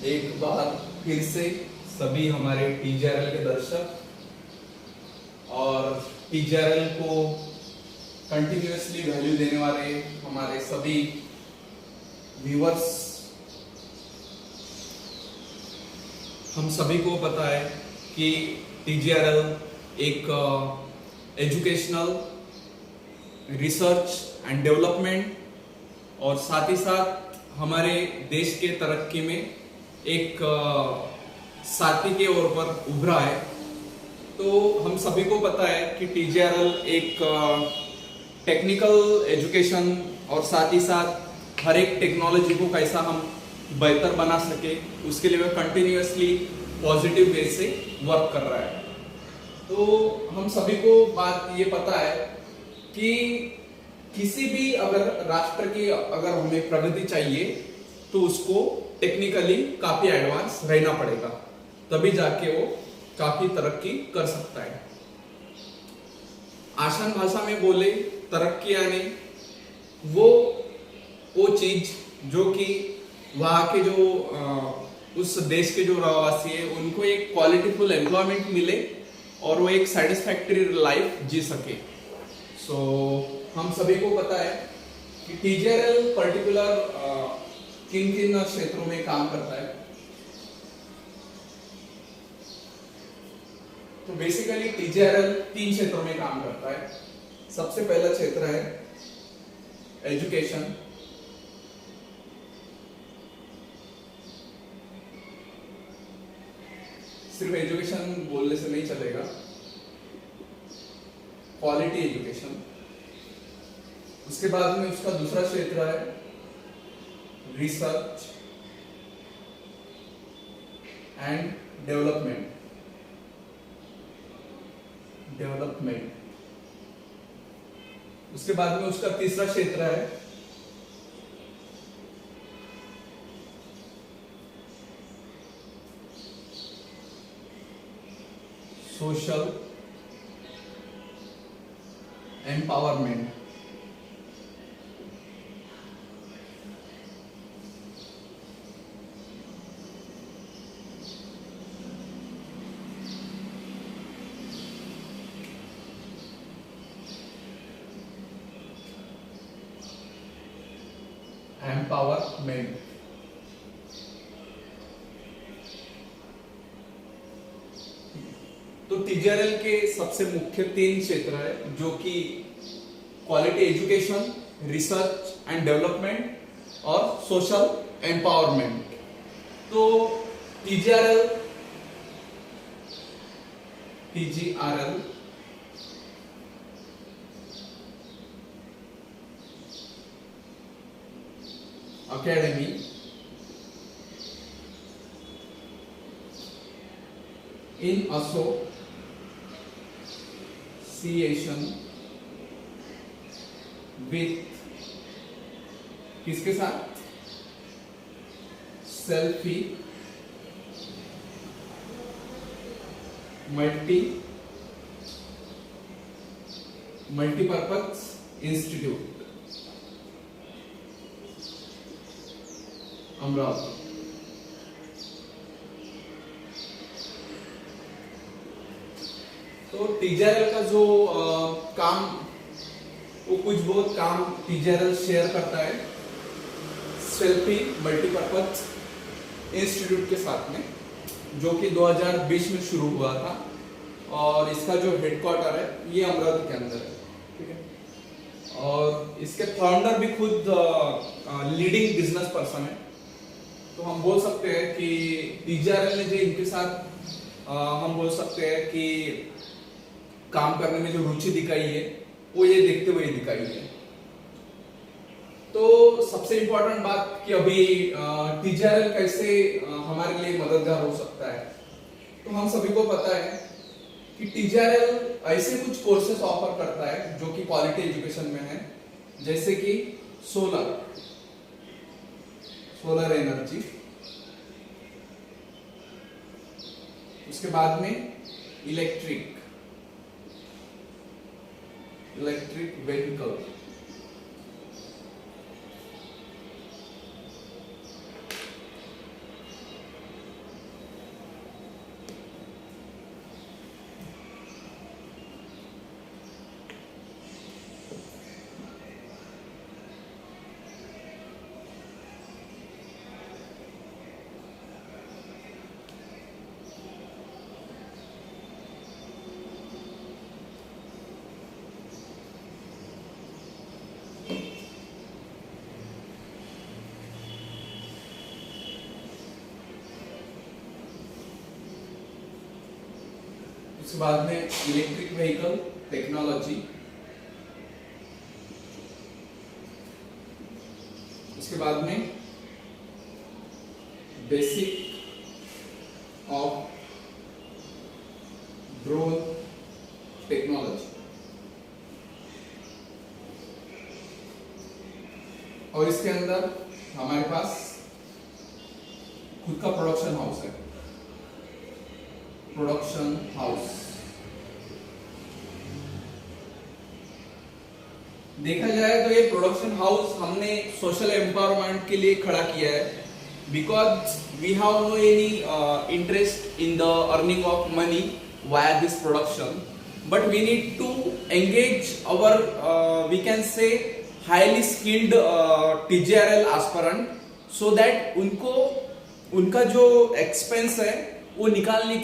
एक बार फिर से सभी हमारे टीजीआरएल के दर्शक और टीजीआरएल को कंटिन्यूअसली वैल्यू देने वाले हमारे सभी व्यूअर्स, हम सभी को पता है कि टीजीआरएल एक एजुकेशनल, रिसर्च एंड डेवलपमेंट और साथ ही साथ हमारे देश के तरक्की में एक साथी के ओर पर उभरा है। तो हम सभी को पता है कि टीजीआरएल एक टेक्निकल एजुकेशन और साथ ही साथ हर एक टेक्नोलॉजी को कैसा हम बेहतर बना सके उसके लिए कंटिन्यूअसली पॉजिटिव वे से वर्क कर रहा है। तो हम सभी को बात ये पता है कि किसी भी अगर राष्ट्र की अगर हमें प्रगति चाहिए तो उसको टेक्निकली काफी एडवांस रहना पड़ेगा, तभी जाके वो काफी तरक्की कर सकता है। आसान भाषा में बोले तरक्की यानी वो चीज जो कि वहां के जो उस देश के जो रहवासी है उनको एक क्वालिटीफुल एम्प्लॉयमेंट मिले और वो एक सेटिस्फैक्टरी लाइफ जी सके। सो हम सभी को पता है कि टीजीआरएल पर्टिकुलर किन किन क्षेत्रों में काम करता है। तो बेसिकली टीजीआरएल 3 क्षेत्रों में काम करता है। सबसे पहला क्षेत्र है एजुकेशन, सिर्फ एजुकेशन बोलने से नहीं चलेगा, क्वालिटी एजुकेशन। उसके बाद में उसका दूसरा क्षेत्र है रिसर्च एंड डेवलपमेंट। उसके बाद में उसका तीसरा क्षेत्र है सोशल एम्पावरमेंट। एम्पावरमेंट तो टीजीआरएल के सबसे मुख्य 3 क्षेत्र है जो कि quality education, research and development और सोशल एम्पावरमेंट। तो टीजीआरएल Academy in association with किसके साथ? Selfie multipurpose institute Amravati. तो टीजीआरएल का जो काम, वो कुछ बहुत काम टीजीआरएल शेयर करता है सेल्फी मल्टीपर्पज इंस्टीट्यूट के साथ में, जो कि 2020 में शुरू हुआ था और इसका जो हेडक्वार्टर है ये अमरावती के अंदर है। ठीक है। और इसके फाउंडर भी खुद लीडिंग बिजनेस पर्सन है। तो हम बोल सकते हैं कि टीजीआरएल ने जो इनके साथ हम बोल सकते हैं कि काम करने में जो रुचि दिखाई है वो ये देखते हुए दिखाई है। तो सबसे इंपॉर्टेंट बात कि अभी टीजीआरएल कैसे हमारे लिए मददगार हो सकता है। तो हम सभी को पता है कि टीजीआरएल ऐसे कुछ कोर्सेस ऑफर करता है जो कि क्वालिटी एजुकेशन में है, जैसे कि सोलर एनर्जी, उसके बाद में इलेक्ट्रिक व्हीकल, उसके बाद में इलेक्ट्रिक व्हीकल टेक्नोलॉजी, उसके बाद में बेसिक ऑफ ड्रोन टेक्नोलॉजी, और इसके अंदर हमारे पास खुद का प्रोडक्शन हाउस है, प्रोडक्शन हाउस। देखा जाए तो ये प्रोडक्शन हाउस हमने सोशल एम्पावरमेंट के लिए खड़ा किया है, because we have no any interest in the earning of money via this production, but we need to engage our we can say highly skilled TJRL aspirant, so that उनको उनका जो expense है वो निकालने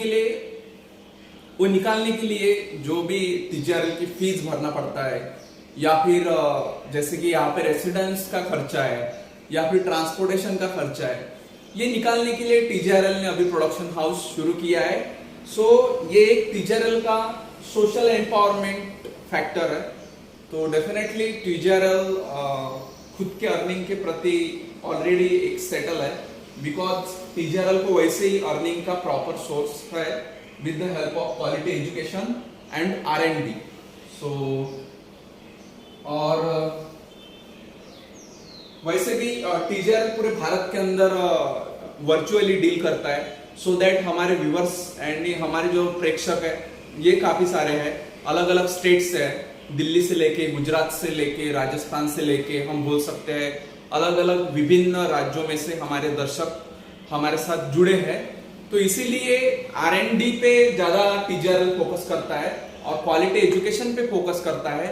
के लिए जो भी TJRL की फीस भरना पड़ता है, या फिर जैसे कि यहाँ पे रेसिडेंस का खर्चा है या फिर ट्रांसपोर्टेशन का खर्चा है, ये निकालने के लिए TJRL ने अभी प्रोडक्शन हाउस शुरू किया है। सो ये एक TJRL का सोशल एम्पावरमेंट फैक्टर है। तो डेफिनेटली TJRL खुद के अर्निंग के प्रति ऑलरेडी एक सेटल है, बिकॉज TJRL को वैसे ही अर्निंग का प्रॉपर सोर्स है with the help of quality education and R&D। सो और वैसे भी TJRL पूरे भारत के अंदर वर्चुअली डील करता है, सो दैट हमारे व्यूअर्स एंड हमारे जो प्रेक्षक है ये काफी सारे हैं, अलग अलग स्टेट से है, दिल्ली से लेके, गुजरात से लेके, राजस्थान से लेके, हम बोल सकते हैं अलग अलग विभिन्न राज्यों में से हमारे दर्शक हमारे साथ जुड़े हैं। तो इसीलिए R&D पे ज्यादा TJRL फोकस करता है और क्वालिटी एजुकेशन पे फोकस करता है,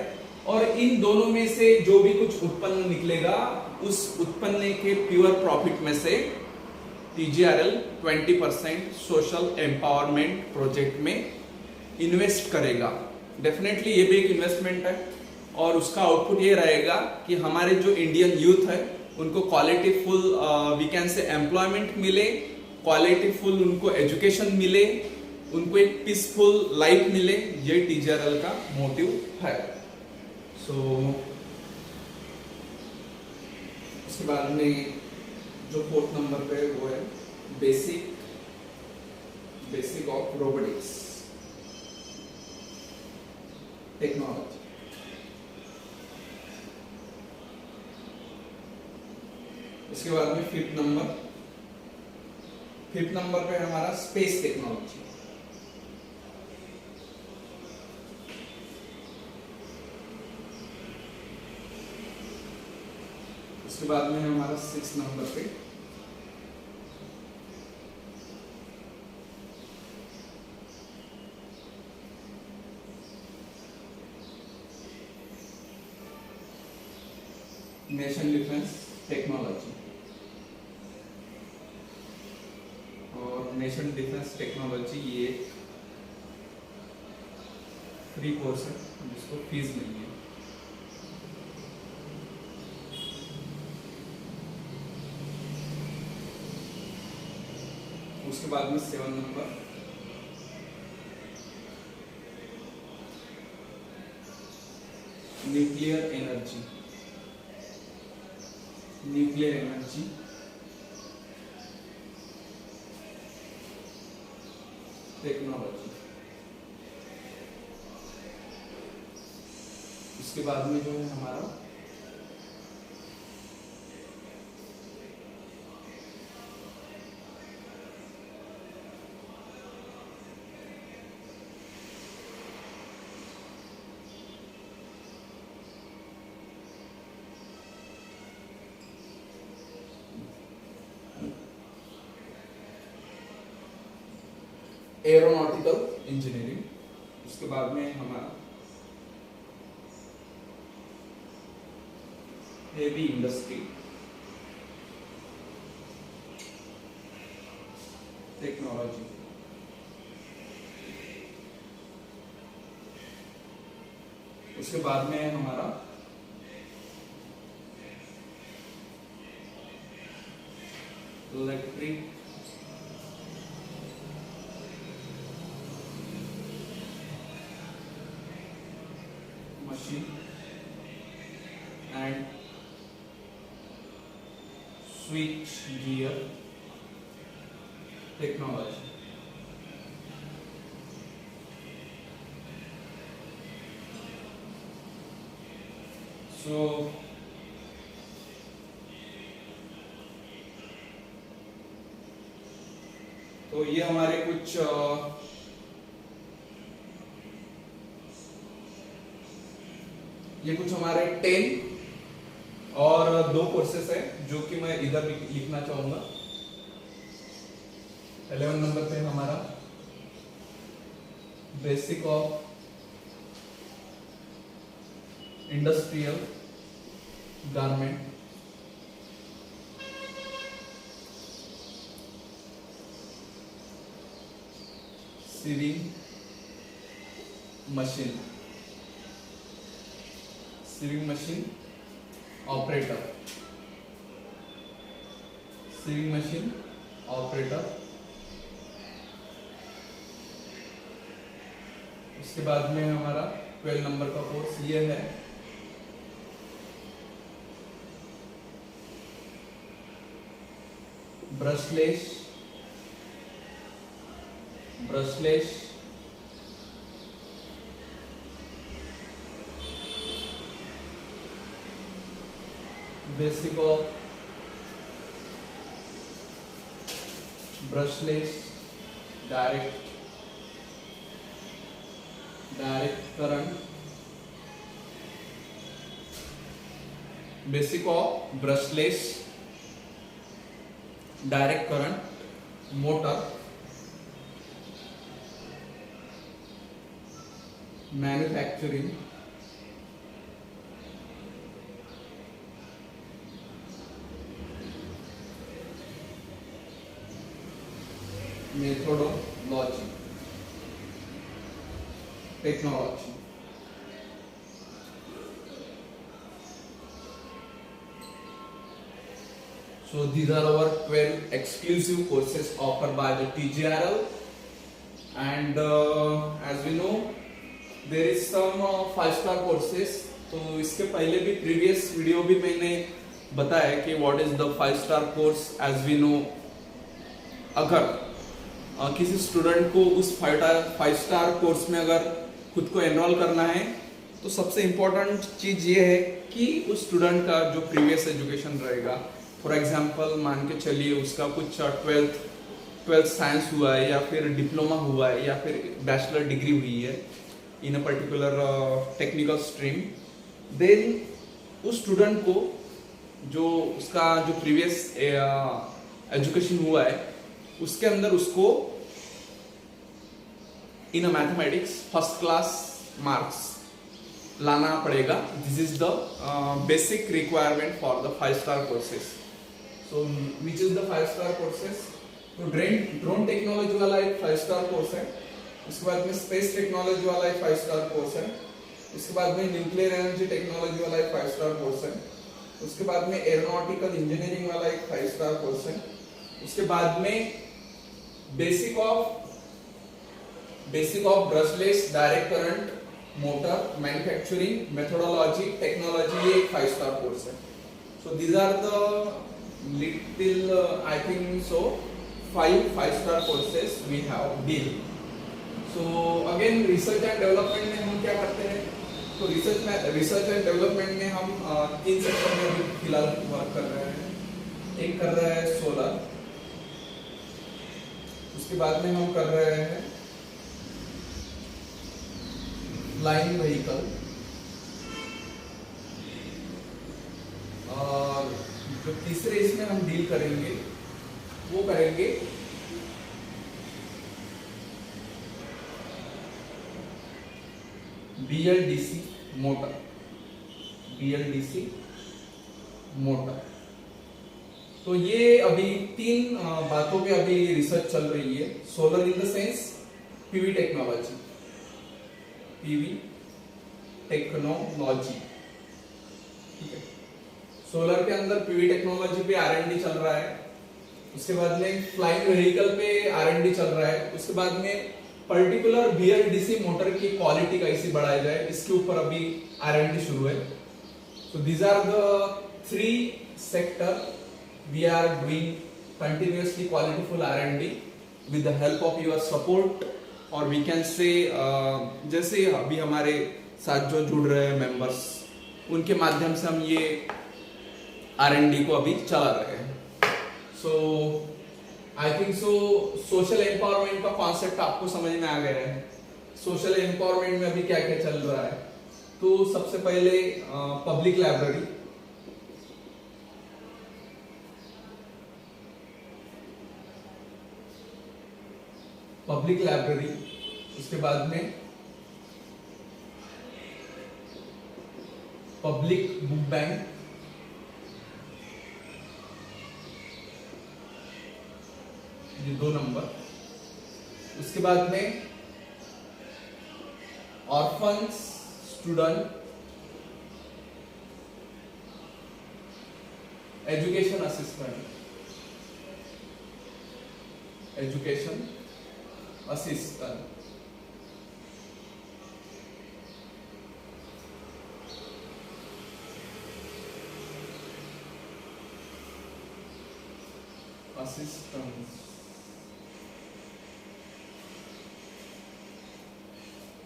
और इन दोनों में से जो भी कुछ उत्पन्न निकलेगा उस उत्पन्न के प्योर प्रॉफिट में से TJRL 20% सोशल एम्पावरमेंट प्रोजेक्ट में इन्वेस्ट करेगा। डेफिनेटली ये भी एक इन्वेस्टमेंट है, और उसका आउटपुट ये रहेगा कि हमारे जो इंडियन यूथ है उनको quality full we can say employment मिले, क्वालिटी फुल उनको एजुकेशन मिले, उनको एक पीसफुल लाइफ मिले। ये TJRL का मोटिव है। सो उसके बाद में जो 4th नंबर पे वो है बेसिक ऑफ रोबोटिक्स टेक्नोलॉजी। उसके बाद में 5th नंबर पे हमारा स्पेस टेक्नोलॉजी। उसके बाद में हमारा 6th नंबर पे नेशन डिफेंस टेक्नोलॉजी। और नेशन डिफेंस टेक्नोलॉजी ये फ्री कोर्स है जिसको फीस नहीं है। उसके बाद में 7 नंबर न्यूक्लियर एनर्जी टेक्नोलॉजी। उसके बाद में जो है हमारा एरोनॉटिकल इंजीनियरिंग। उसके बाद में हमारा हेवी इंडस्ट्री टेक्नोलॉजी। उसके बाद में हमारा electric machine and switch gear technology. So तो ये हमारे कुछ हमारे 10 और 2 कोर्सेस है जो कि मैं इधर लिखना चाहूंगा। 11 नंबर पे हमारा basic of industrial garment, sewing machine operator, उसके बाद में हमारा 12 नंबर का कोर्स ये है brushless basic of brushless direct current, basic of brushless direct current motor, manufacturing, methodology, technology. So these are our 12 exclusive courses offered by the TGRL, and as we know there is some 5-star courses। तो इसके पहले भी previous video भी मैंने बताया कि what is the 5-star course. As we know अगर किसी स्टूडेंट को उस 5-star कोर्स में अगर खुद को एनरोल करना है तो सबसे इम्पोर्टेंट चीज ये है कि उस स्टूडेंट का जो प्रीवियस एजुकेशन रहेगा, फॉर एग्जांपल मान के चलिए उसका कुछ 12th साइंस हुआ है या फिर डिप्लोमा हुआ है या फिर बैचलर डिग्री हुई है in a particular technical stream, then उस स्टूडेंट को जो उसका जो प्रीवियस एजुकेशन हुआ है उसके अंदर उसको in a mathematics first class marks लाना पड़ेगा। This is the basic requirement for the 5-star courses. So which is the 5-star courses? तो ड्रोन टेक्नोलॉजी वाला एक 5-star कोर्स है, उसके बाद में स्पेस टेक्नोलॉजी वाला एक 5-star कोर्स है, उसके बाद में न्यूक्लियर एनर्जी टेक्नोलॉजी वाला एक 5-star कोर्स है, उसके बाद में एरोनॉटिकल इंजीनियरिंग वाला एक 5-star कोर्स है, उसके बाद में basic of brushless direct current motor, manufacturing, methodology, technology, ये एक 5-star कोर्स है। So these are the little I think so 5 5-star courses we have deal. So again research and development में हम क्या करते हैं? तो रिसर्च एंड डेवलपमेंट में हम 3 सेक्टर में अभी फिलहाल वर्क कर रहे हैं। एक कर रहा है सोलर, उसके बाद में हम कर रहे हैं फ्लाइंग व्हीकल, और जो तीसरे इसमें हम डील करेंगे वो करेंगे BLDC मोटर। तो ये अभी 3 बातों पे अभी रिसर्च चल रही है। Solar in the sense PV technology, ठीक है। सोलर के अंदर पीवी टेक्नोलॉजी पे R&D चल रहा है, उसके बाद में फ्लाइंग व्हीकल पे R&D चल रहा है, उसके बाद में पर्टिकुलर BLDC मोटर की क्वालिटी कैसी बढ़ाई जाए, इसके ऊपर अभी R&D शुरू है. So these are the three sector we are doing continuously qualityful R&D with the help of your support, और we can say जैसे अभी हमारे साथ जो जुड़ रहे हैं मेंबर्स, उनके माध्यम से हम ये R&D को अभी चला रहे हैं. So I think so social empowerment का कॉन्सेप्ट आपको समझ में आ गया है. सोशल एम्पावरमेंट में अभी क्या क्या चल रहा है. तो सबसे पहले पब्लिक लाइब्रेरी, उसके बाद में पब्लिक बुक बैंक, ये 2 नंबर. उसके बाद में ऑर्फन्स स्टूडेंट एजुकेशन असिस्टेंट,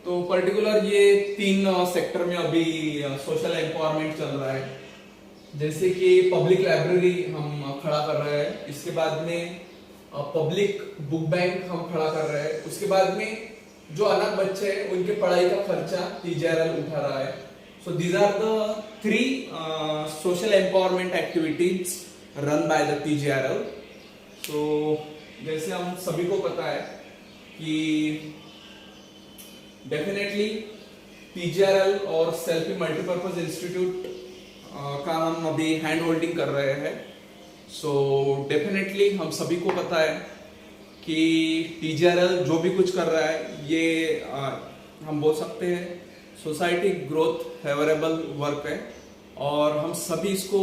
तो पर्टिकुलर ये 3 सेक्टर में अभी सोशल एम्पावरमेंट चल रहा है. जैसे कि पब्लिक लाइब्रेरी हम खड़ा कर रहे हैं, इसके बाद में पब्लिक बुक बैंक हम खड़ा कर रहे हैं, उसके बाद में जो अनाथ बच्चे हैं उनके पढ़ाई का खर्चा TJRL उठा रहा है. So these are the 3 social empowerment activities run by the TJRL. So जैसे हम सभी को पता है कि डेफिनेटली TJRL और सेल्फी मल्टीपर्पज इंस्टीट्यूट का हम अभी हैंड होल्डिंग कर रहे हैं. सो डेफिनेटली हम सभी को पता है कि TJRL जो भी कुछ कर रहा है ये हम बोल सकते हैं सोसाइटी ग्रोथ फेवरेबल वर्क है, और हम सभी इसको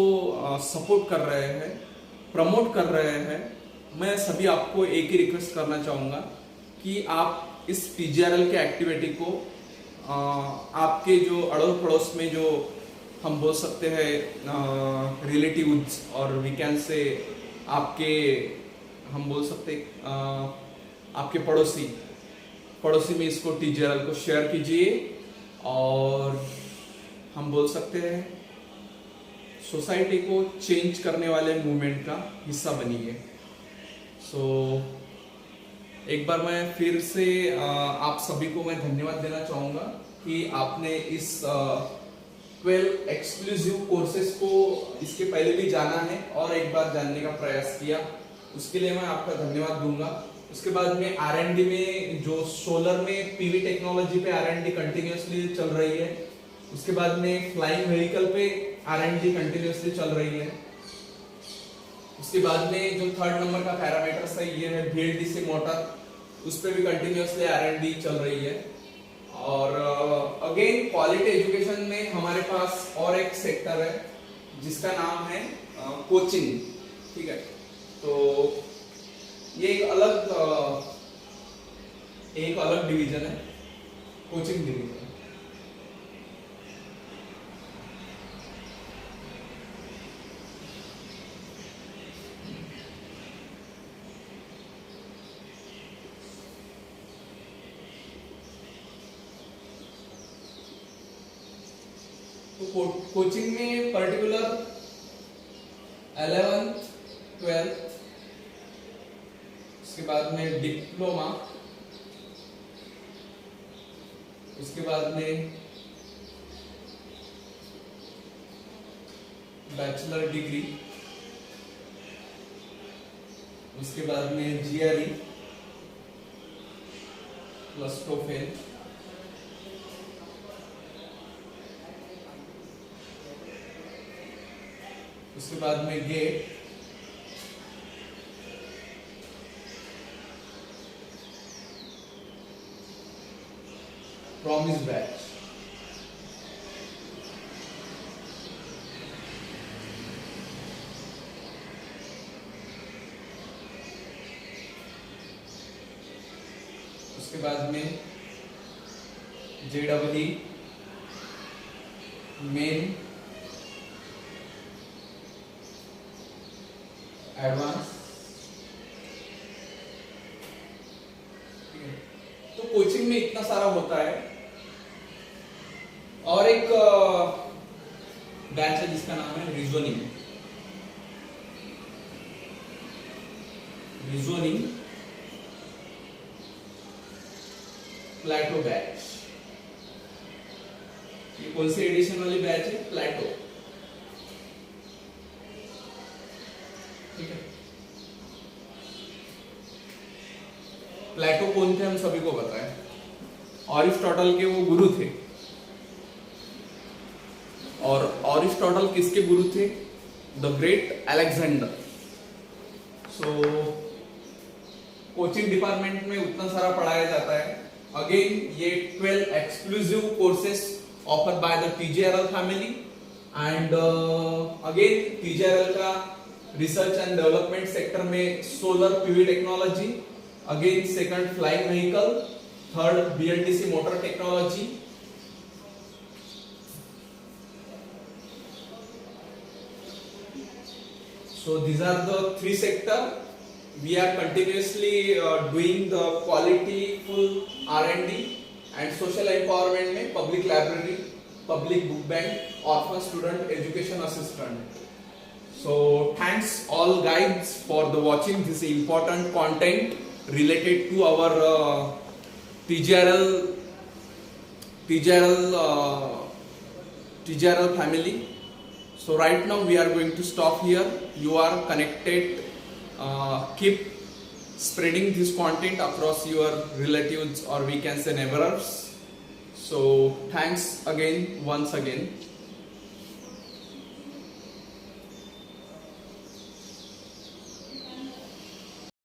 सपोर्ट कर रहे हैं, प्रमोट कर रहे हैं. मैं सभी आपको एक ही रिक्वेस्ट करना चाहूँगा कि आप इस TJRL के एक्टिविटी को आपके जो अड़ोस पड़ोस में जो हम बोल सकते हैं रिलेटिव्स, और वी कैन से आपके हम बोल सकते आपके पड़ोसी में इसको TJRL को शेयर कीजिए, और हम बोल सकते हैं सोसाइटी को चेंज करने वाले मूवमेंट का हिस्सा बनिए. सो एक बार मैं फिर से आप सभी को मैं धन्यवाद देना चाहूँगा कि आपने इस 12 एक्सक्लूसिव कोर्सेज को इसके पहले भी जाना है और एक बार जानने का प्रयास किया, उसके लिए मैं आपका धन्यवाद दूंगा. उसके बाद में R&D में जो सोलर में PV टेक्नोलॉजी पे R&D कंटिन्यूसली चल रही है, उसके बाद में फ्लाइंग व्हीकल पे R&D कंटिन्यूसली चल रही है. उसके बाद में जो 3rd नंबर का पैरामीटर्स है ये है BLDC मोटर, उस पर भी कंटिन्यूसली R&D चल रही है. और अगेन क्वालिटी एजुकेशन में हमारे पास और एक सेक्टर है जिसका नाम है कोचिंग. ठीक है, तो ये एक अलग डिवीजन है, कोचिंग डिवीजन. तो कोचिंग में पर्टिकुलर 11th 12th, उसके बाद में डिप्लोमा, उसके बाद में बैचलर डिग्री, उसके बाद में GRE प्लस TOEFL, उसके बाद में गेट, प्रॉमिस बैच. उसके बाद में JEE मेन एडवांस। तो कोचिंग में इतना सारा होता है। और एक बैच है जिसका नाम है रीजनिंग प्लेटो बैच। ये कौन सी एडिशन वाली बैच है? प्लेटो। ठीक है। प्लेटो कौन थे हम सभी को पता है, अरिस्टोटल के वो गुरु थे। और अरिस्टोटल किसके गुरु थे? The great Alexander. So coaching department में उतना सारा पढ़ाया जाता है। अगेन ये 12 exclusive courses offer bye the TJRL family. And again TJRL का रिसर्च एंड डेवलपमेंट सेक्टर में solar PV technology, again second flying vehicle, third BLDC motor technology. So these are the three sector. We are continuously doing the quality full R&D and social empowerment में public library, public book bank, orphan student education assistant. So thanks all guides for the watching this important content related to our TJRL family. So right now we are going to stop here. You are connected. Keep spreading this content across your relatives or we can say neighbors. So thanks again once again.